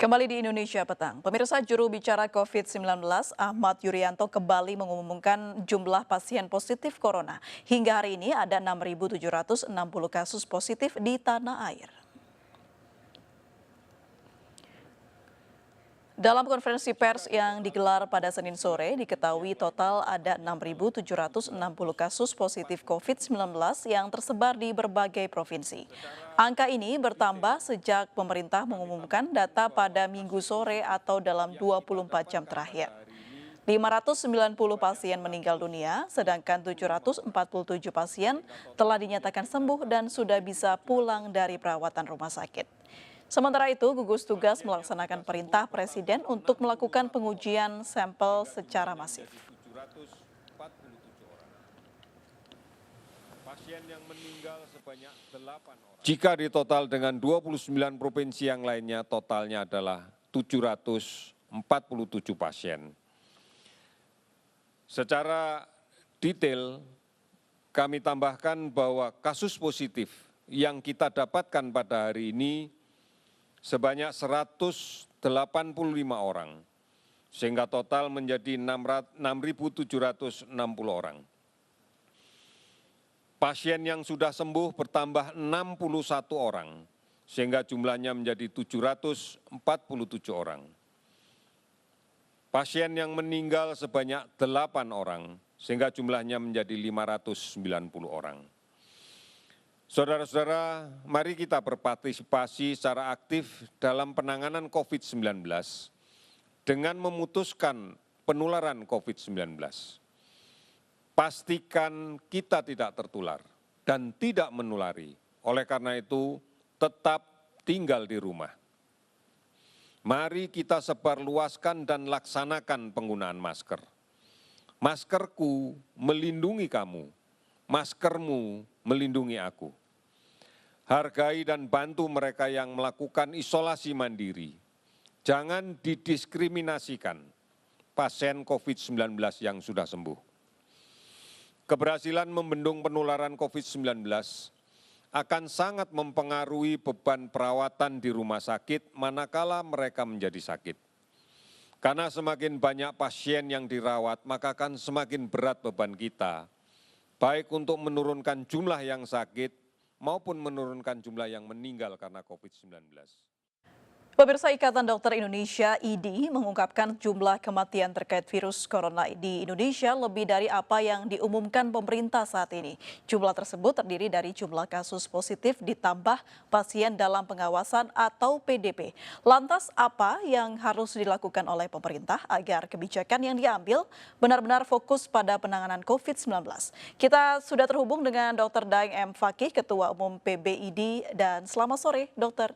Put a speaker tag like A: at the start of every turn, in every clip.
A: Kembali di Indonesia Petang, pemirsa juru bicara COVID-19 Ahmad Yuryanto kembali mengumumkan jumlah pasien positif corona. Hingga hari ini ada 6.760 kasus positif di tanah air. Dalam konferensi pers yang digelar pada Senin sore, diketahui total ada 6.760 kasus positif COVID-19 yang tersebar di berbagai provinsi. Angka ini bertambah sejak pemerintah mengumumkan data pada Minggu sore atau dalam 24 jam terakhir. 590 pasien meninggal dunia, sedangkan 747 pasien telah dinyatakan sembuh dan sudah bisa pulang dari perawatan rumah sakit. Sementara itu, gugus tugas melaksanakan perintah Presiden untuk melakukan pengujian sampel secara masif.
B: Jika ditotal dengan 29 provinsi yang lainnya, totalnya adalah 747 pasien. Secara detail, kami tambahkan bahwa kasus positif yang kita dapatkan pada hari ini sebanyak 185 orang, sehingga total menjadi 6.760 orang. Pasien yang sudah sembuh bertambah 61 orang, sehingga jumlahnya menjadi 747 orang. Pasien yang meninggal sebanyak 8 orang, sehingga jumlahnya menjadi 590 orang. Saudara-saudara, mari kita berpartisipasi secara aktif dalam penanganan COVID-19 dengan memutuskan penularan COVID-19. Pastikan kita tidak tertular dan tidak menulari. Oleh karena itu, tetap tinggal di rumah. Mari kita sebarluaskan dan laksanakan penggunaan masker. Maskerku melindungi kamu, maskermu melindungi aku. Hargai dan bantu mereka yang melakukan isolasi mandiri. Jangan didiskriminasikan pasien COVID-19 yang sudah sembuh. Keberhasilan membendung penularan COVID-19 akan sangat mempengaruhi beban perawatan di rumah sakit manakala mereka menjadi sakit. Karena semakin banyak pasien yang dirawat, maka akan semakin berat beban kita, baik untuk menurunkan jumlah yang sakit maupun menurunkan jumlah yang meninggal karena COVID-19.
A: Pemirsa Ikatan Dokter Indonesia (IDI) mengungkapkan jumlah kematian terkait virus corona di Indonesia lebih dari apa yang diumumkan pemerintah saat ini. Jumlah tersebut terdiri dari jumlah kasus positif ditambah pasien dalam pengawasan atau PDP. Lantas apa yang harus dilakukan oleh pemerintah agar kebijakan yang diambil benar-benar fokus pada penanganan COVID-19? Kita sudah terhubung dengan Dr. Daeng M. Fakih, Ketua Umum PBID, dan selamat sore, Dokter.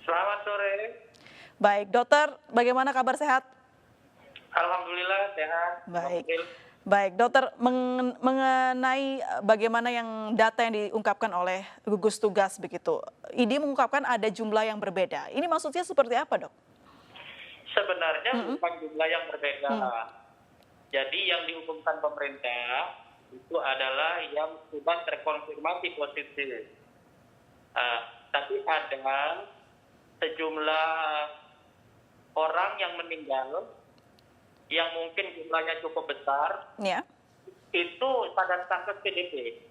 C: Selamat sore.
A: Baik, dokter, bagaimana kabar, sehat?
C: Alhamdulillah sehat.
A: Baik, baik, dokter, mengenai bagaimana yang data yang diungkapkan oleh gugus tugas begitu, IDI mengungkapkan ada jumlah yang berbeda. Ini maksudnya seperti apa, dok?
C: Sebenarnya bukan jumlah yang berbeda. Jadi yang diumumkan pemerintah itu adalah yang sudah terkonfirmasi positif. Tapi ada sejumlah orang yang meninggal yang mungkin jumlahnya cukup besar,
A: Ya.
C: Itu pada status PDP.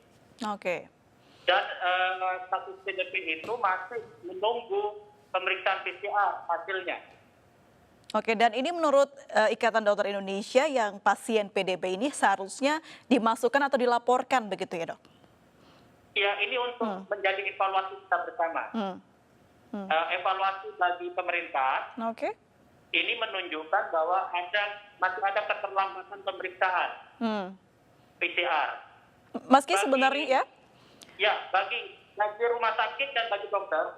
A: Oke.
C: Dan status PDP itu masih menunggu pemeriksaan PCR hasilnya.
A: Oke, dan ini menurut Ikatan Dokter Indonesia yang pasien PDP ini seharusnya dimasukkan atau dilaporkan begitu ya, dok?
C: Ya, ini untuk menjadi evaluasi kita bersama. Evaluasi bagi pemerintah.
A: Oke.
C: Ini menunjukkan bahwa masih ada keterlambatan pemeriksaan PCR.
A: Meski sebenarnya
C: bagi rumah sakit dan bagi dokter,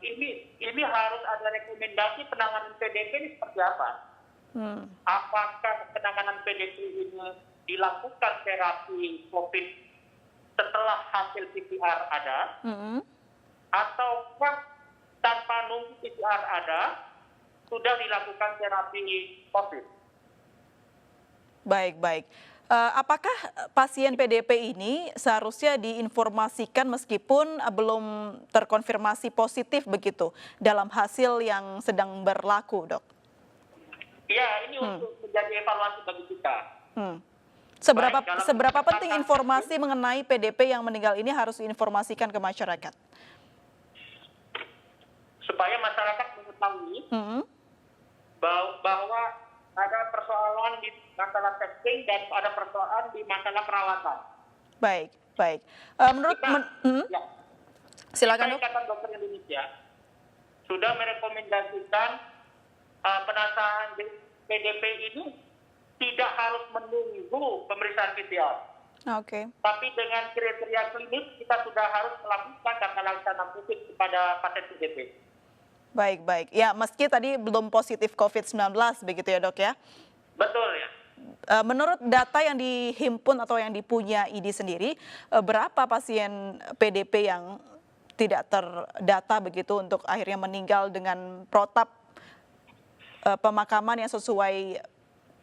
C: ini harus ada rekomendasi penanganan PDP ini seperti apa? Apakah penanganan PDP ini dilakukan terapi COVID setelah hasil PCR ada? Ataukah tanpa nunggu PCR ada, sudah dilakukan terapi COVID?
A: Baik, baik. Apakah pasien PDP ini seharusnya diinformasikan meskipun belum terkonfirmasi positif begitu dalam hasil yang sedang berlaku, Dok?
C: Ya, ini untuk menjadi evaluasi bagi kita.
A: Seberapa penting informasi mengenai PDP yang meninggal ini harus diinformasikan ke masyarakat?
C: Supaya masyarakat mengetahui bahwa ada persoalan di masalah testing dan ada persoalan di masalah perawatan.
A: Baik, baik.
C: Ya,
A: Silakan, Dok.
C: Ikatan Dokter Indonesia sudah merekomendasikan penataan PDP ini tidak harus menunggu pemeriksaan PCR.
A: Oke.
C: Tapi dengan kriteria klinis kita sudah harus melakukan tata laksana COVID kepada pasien PDP.
A: Baik, baik. Ya, meski tadi belum positif COVID-19 begitu ya, Dok ya.
C: Betul ya.
A: Menurut data yang dihimpun atau yang dipunya ID sendiri, berapa pasien PDP yang tidak terdata begitu untuk akhirnya meninggal dengan protap pemakaman yang sesuai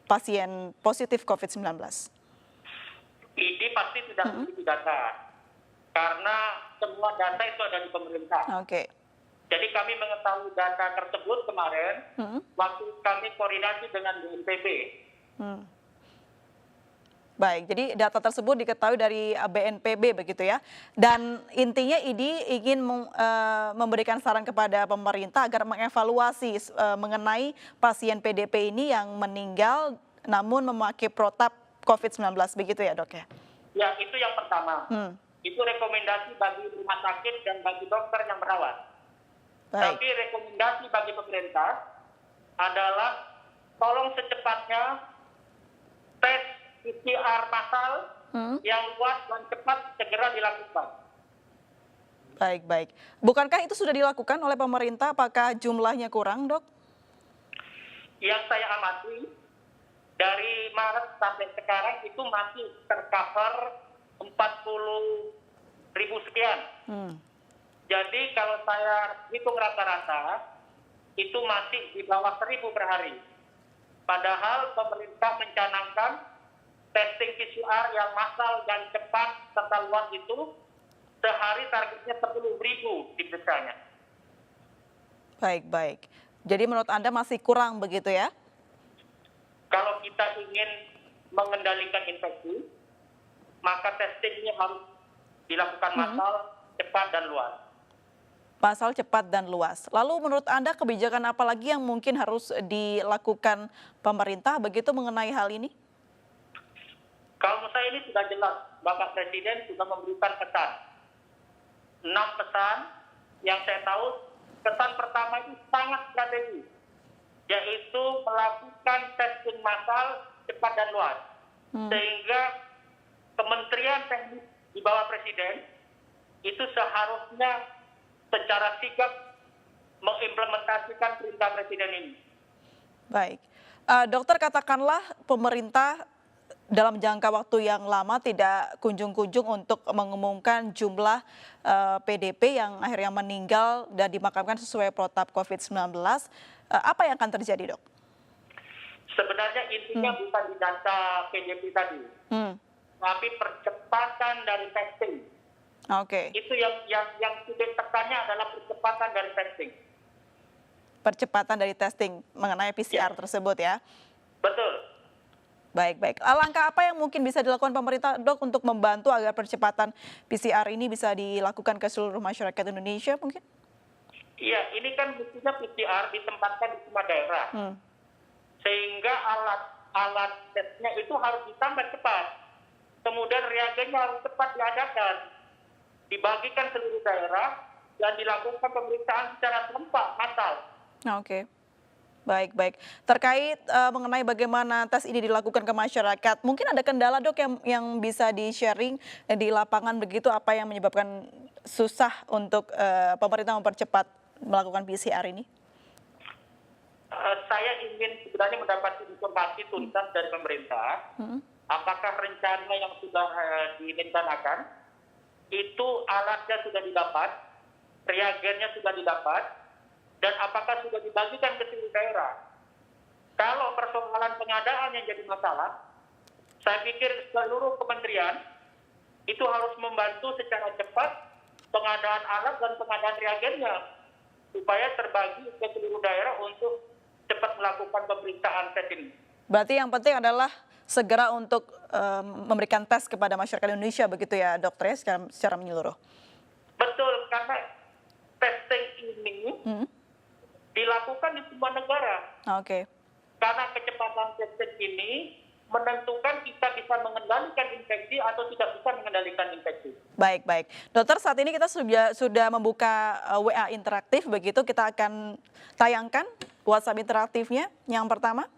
A: pasien positif COVID-19?
C: ID pasti tidak memiliki data, karena semua data itu ada di pemerintah.
A: Oke.
C: Jadi kami mengetahui data tersebut kemarin, waktu kami koordinasi dengan BNPB.
A: Baik, jadi data tersebut diketahui dari BNPB begitu ya. Dan intinya ID ingin memberikan saran kepada pemerintah agar mengevaluasi mengenai pasien PDP ini yang meninggal namun memakai protap COVID-19 begitu ya, Dok ya?
C: Ya, itu yang pertama. Itu rekomendasi bagi rumah sakit dan bagi dokter yang merawat.
A: Baik.
C: Tapi rekomendasi bagi pemerintah adalah tolong secepatnya tes PCR massal yang luas dan cepat segera dilakukan.
A: Baik, baik. Bukankah itu sudah dilakukan oleh pemerintah? Apakah jumlahnya kurang, Dok?
C: Yang saya amati, dari Maret sampai sekarang itu masih tercover 40.000 sekian. Jadi kalau saya hitung rata-rata, itu masih di bawah 1.000 per hari. Padahal pemerintah mencanangkan testing PCR yang massal dan cepat serta luas itu sehari targetnya 10.000 diperiksanya.
A: Baik, baik. Jadi menurut Anda masih kurang begitu ya?
C: Kalau kita ingin mengendalikan infeksi, maka testingnya harus dilakukan massal, cepat dan luas.
A: Massal, cepat dan luas. Lalu menurut Anda kebijakan apa lagi yang mungkin harus dilakukan pemerintah begitu mengenai hal ini?
C: Kalau menurut saya ini sudah jelas, Bapak Presiden sudah memberikan pesan. 6 pesan yang saya tahu, pesan pertama itu sangat strategis, yaitu melakukan testing massal, cepat dan luas. Sehingga Kementerian Teknis di bawah Presiden itu seharusnya secara sigap mengimplementasikan perintah Presiden ini.
A: Baik. Dokter, katakanlah pemerintah dalam jangka waktu yang lama tidak kunjung-kunjung untuk mengumumkan jumlah PDP yang akhirnya meninggal dan dimakamkan sesuai protap COVID-19. Apa yang akan terjadi, Dok?
C: Sebenarnya intinya bukan di data PDP tadi, tapi percepatan dari testing.
A: Oke.
C: Itu yang titik tekannya adalah percepatan dari testing.
A: Percepatan dari testing mengenai PCR tersebut ya?
C: Betul.
A: Baik, baik. Langkah apa yang mungkin bisa dilakukan pemerintah, Dok, untuk membantu agar percepatan PCR ini bisa dilakukan ke seluruh masyarakat Indonesia mungkin?
C: Iya, ini kan mestinya PCR ditempatkan di semua daerah. Sehingga alat tesnya itu harus ditambah cepat. Kemudian reagennya harus cepat diadakan. Dibagikan seluruh daerah dan dilakukan pemeriksaan secara serempak massal.
A: Oke. Baik, baik. Terkait mengenai bagaimana tes ini dilakukan ke masyarakat, mungkin ada kendala, Dok, yang bisa di-sharing di lapangan begitu, apa yang menyebabkan susah untuk pemerintah mempercepat melakukan PCR ini?
C: Saya ingin sebenarnya mendapat informasi tuntas dari pemerintah, apakah rencana yang sudah direncanakan, itu alatnya sudah didapat, reagennya sudah didapat, dan apakah sudah dibagikan ke seluruh daerah. Kalau persoalan pengadaan yang jadi masalah, Saya pikir seluruh kementerian itu harus membantu secara cepat pengadaan alat dan pengadaan reagennya supaya terbagi ke seluruh daerah untuk cepat melakukan pemeriksaan tes ini.
A: Berarti yang penting adalah segera untuk memberikan tes kepada masyarakat Indonesia begitu ya dokter ya secara menyeluruh.
C: Betul, karena testing ini dilakukan di semua negara.
A: Oke.
C: Karena kecepatan testing ini menentukan kita bisa mengendalikan infeksi atau tidak bisa mengendalikan infeksi.
A: Baik, baik. Dokter, saat ini kita sudah membuka WA interaktif, begitu kita akan tayangkan WhatsApp interaktifnya. Yang pertama,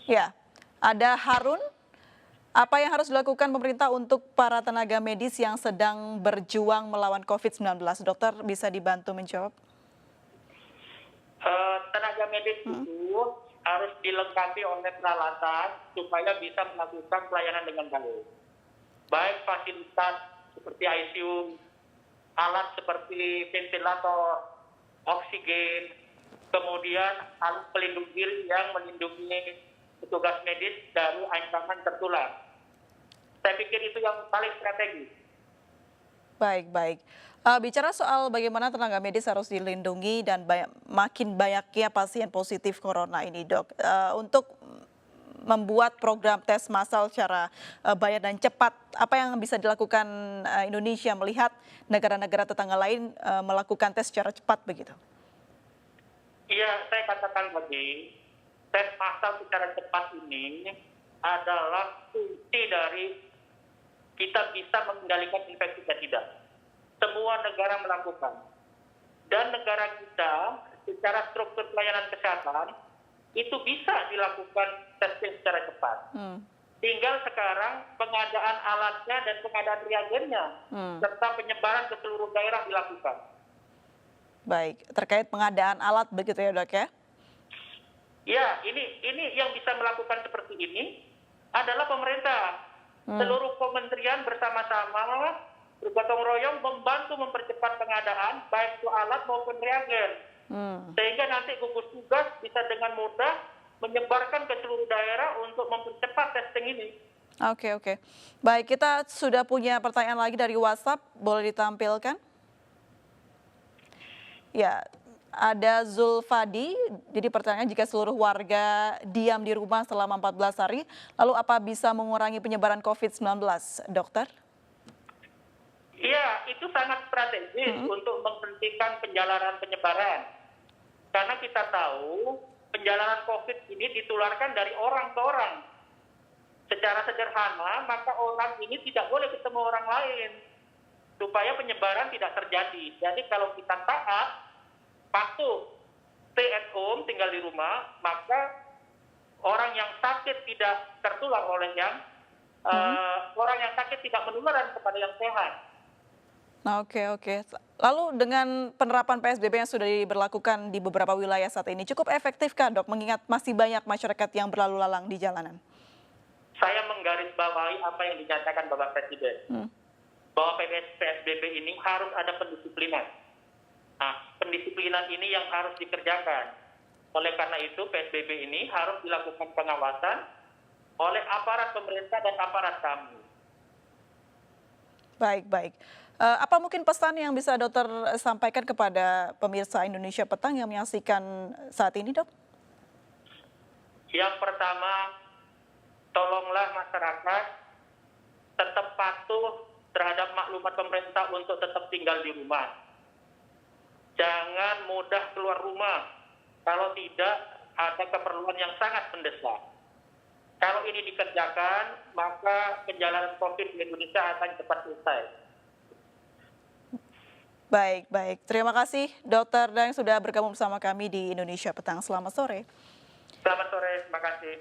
A: ya, ada Harun. Apa yang harus dilakukan pemerintah untuk para tenaga medis yang sedang berjuang melawan COVID-19? Dokter, bisa dibantu menjawab?
C: Tenaga medis itu harus dilengkapi oleh peralatan supaya bisa melakukan pelayanan dengan baik. Baik fasilitas seperti ICU, alat seperti ventilator, oksigen, kemudian alat pelindung diri yang melindungi petugas medis dari ancaman tertular. Saya pikir itu yang paling strategis.
A: Baik, baik. Bicara soal bagaimana tenaga medis harus dilindungi dan makin banyaknya pasien positif corona ini, Dok. Untuk membuat program tes massal secara bayar dan cepat, apa yang bisa dilakukan Indonesia melihat negara-negara tetangga lain melakukan tes secara cepat begitu?
C: Iya, saya katakan tadi, tes massal secara cepat ini adalah kunci dari kita bisa mengendalikan infeksi atau tidak. Semua negara melakukan. Dan negara kita secara struktur pelayanan kesehatan itu bisa dilakukan testing secara cepat. Tinggal sekarang pengadaan alatnya dan pengadaan reagennya serta penyebaran ke seluruh daerah dilakukan.
A: Baik, terkait pengadaan alat begitu ya, Dok ya?
C: Ya, ini yang bisa melakukan seperti ini adalah pemerintah. Seluruh kementerian bersama-sama bergotong royong membantu mempercepat pengadaan baik itu alat maupun reagen. Sehingga nanti gugus tugas bisa dengan mudah menyebarkan ke seluruh daerah untuk mempercepat testing ini.
A: Oke, oke. Baik, kita sudah punya pertanyaan lagi dari WhatsApp, boleh ditampilkan? Ya, ada Zulfadi, jadi pertanyaan jika seluruh warga diam di rumah selama 14 hari, lalu apa bisa mengurangi penyebaran COVID-19, dokter?
C: Iya, itu sangat strategis untuk menghentikan penjalanan penyebaran. Karena kita tahu penjalanan COVID ini ditularkan dari orang ke orang. Secara sederhana, maka orang ini tidak boleh ketemu orang lain supaya penyebaran tidak terjadi. Jadi kalau kita taat, patuh, stay at home, tinggal di rumah, maka orang yang sakit tidak tertular oleh orang yang sakit tidak menularkan kepada yang sehat.
A: Oke, oke. Lalu dengan penerapan PSBB yang sudah diberlakukan di beberapa wilayah saat ini, cukup efektifkah, Dok, mengingat masih banyak masyarakat yang berlalu lalang di jalanan?
C: Saya menggarisbawahi apa yang dinyatakan Bapak Presiden, bahwa PSBB ini harus ada pendisiplinan. Nah, pendisiplinan ini yang harus dikerjakan. Oleh karena itu, PSBB ini harus dilakukan pengawasan oleh aparat pemerintah dan aparat kami.
A: Baik, baik. Apa mungkin pesan yang bisa dokter sampaikan kepada pemirsa Indonesia Petang yang menyaksikan saat ini, Dok?
C: Yang pertama, tolonglah masyarakat tetap patuh terhadap maklumat pemerintah untuk tetap tinggal di rumah. Jangan mudah keluar rumah kalau tidak ada keperluan yang sangat mendesak. Kalau ini dikerjakan, maka penjalanan COVID di Indonesia akan cepat selesai.
A: Baik, baik. Terima kasih Dr. Daeng sudah bergabung bersama kami di Indonesia Petang. Selamat sore.
C: Selamat sore, terima kasih.